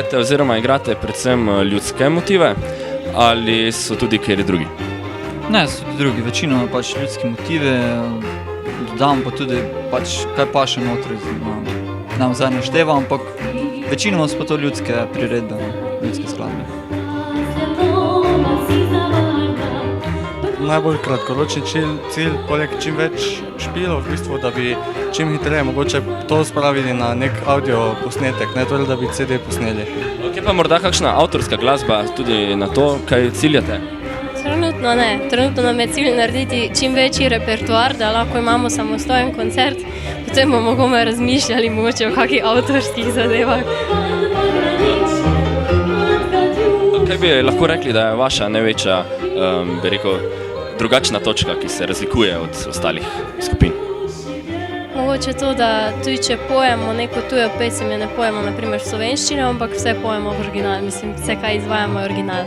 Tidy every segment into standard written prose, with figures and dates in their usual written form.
pojete oziroma igrate predvsem ljudske motive ali so tudi kateri drugi? Ne, so tudi drugi, večinoma pač ljudske motive, dodam pa tudi pač kaj paše notri, nam zdaj ne števa, ampak večinoma so pa to ljudske priredbe, ljudske skladbe. Najbolj kratkoročni cilj, poleg čim več špilov, v bistvu, da bi čim hitreje mogoče to spravili na nek audio posnetek, ne torej, da bi CD posneli. Ok, pa morda kakšna avtorska glasba tudi na to, kaj ciljate? Trenutno ne. Trenutno nam je cilj narediti čim večji repertoar, da lahko imamo samostojen koncert, potem bomo komaj razmišljali mogoče o kakih avtorskih zadevah. Kaj bi lahko rekli, da je vaša največja, bi rekel, drugačna točka, ki se razlikuje od ostalih skupin? Mogoče to, da tudi če pojemo neko tujo pesem, je ne pojemo naprimer v slovenščini, ampak vse pojemo v original, mislim, vse kaj izvajamo je original.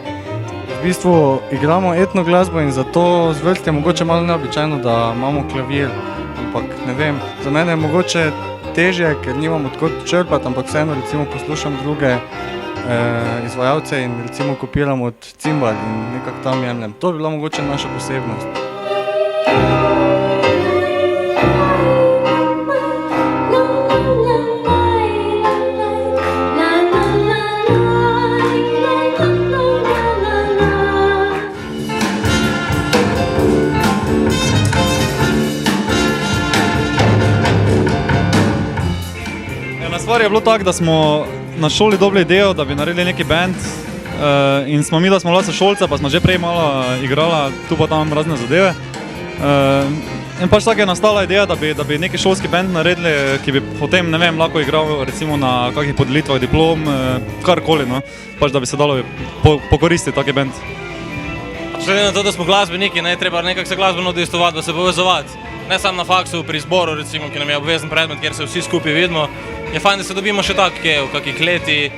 V bistvu igramo etno glasbo in zato zvrst je mogoče malo neobičajno, da imamo klavir, ampak ne vem, za mene je mogoče težje, ker nimam odkot črpati, ampak vseeno recimo poslušam druge izvajalce in recimo kopiram od cimbal in nekako tam jemljem. To bi bila mogoče naša posebnost. Na stvar je bilo tako, da smo na šoli dobili idejo, da bi naredili neki band in smo mi, da smo bila sošolca, pa smo že prej malo igrala tu pa tam razne zadeve. In pač tako je nastala ideja, da bi neki šolski band naredili, ki bi potem, ne vem, lahko igral recimo na kakih podelitvah diplom, karkoli, no. Pač da bi se dalo pokoristiti taki band. Glede na to, da smo glasbeniki, je treba nekako se glasbeno udejstvovati, da se povezovati. Ne samo na faksu, pri zboru, recimo, ki nam je obvezen predmet, kjer se vsi skupaj vidimo. Je fajn, da se dobimo še tako, v kakih kleti.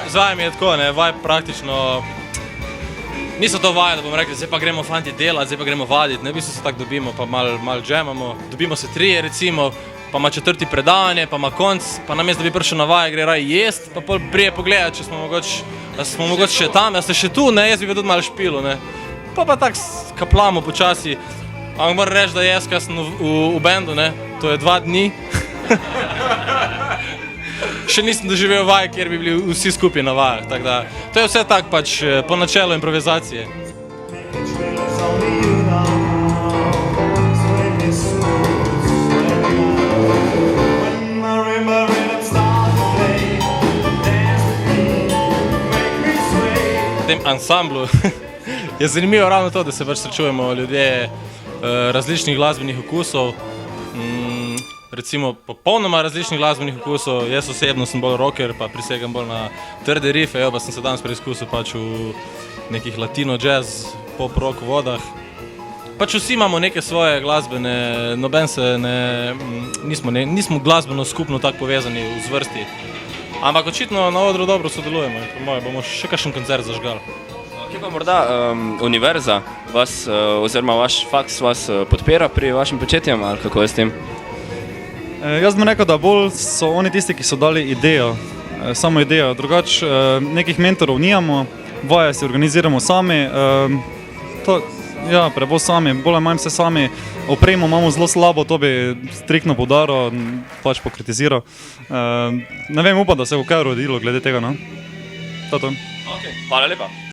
Z vajami je tako, vaj praktično niso to vaje, da bomo rekli, zdaj pa gremo fanti delati, zdaj pa gremo vaditi, v bistvu se tako dobimo, pa malo džemamo, dobimo se trije recimo, pa ima četrti predavanje, pa ima konc, pa namesto da bi prišel na vaje, gre raj jest, pa pol prije pogledati, če smo mogoče še tam, da ste še tu, jaz bi tudi malo špilu, pa tako kaplamo počasi, ampak moram reči, da jaz, kaj sem v bendu, to je 2 dni, še nisem doživel vaj, kjer bi bili vsi skupaj na vajah, tako da to je vse tako pač po načelu improvizacije. V tem ansamblu je zanimivo ravno to, da se pač srečujemo ljudje različnih glasbenih okusov, recimo popolnoma različnih glasbenih okusov. Jaz osebno sem bolj rocker, pa prisegam bolj na trde rife, pa sem se danes preizkusil pač v nekih latino, jazz, pop, rock vodah. Pač vsi imamo neke svoje glasbene, noben se nismo glasbeno skupno tako povezani v zvrsti. Ampak očitno na odru dobro sodelujemo in po moje bomo še kakšen koncert zažgali. Kje pa morda univerza vas, oziroma vaš faks vas podpira pri vašem početjem, ali kako je s tem? Jaz bom rekel, da bolj so oni tisti, ki so dali idejo, samo idejo. Drugač nekih mentorov nijamo, vaje si organiziramo sami, prevoz sami, bolj ali manj vse sami. Opremo imamo zelo slabo, to bi striktno poudaril, pač pokritiziral. Ne vem, upam, da se bo kaj urodilo glede tega, no. To je to. Hvala lepa.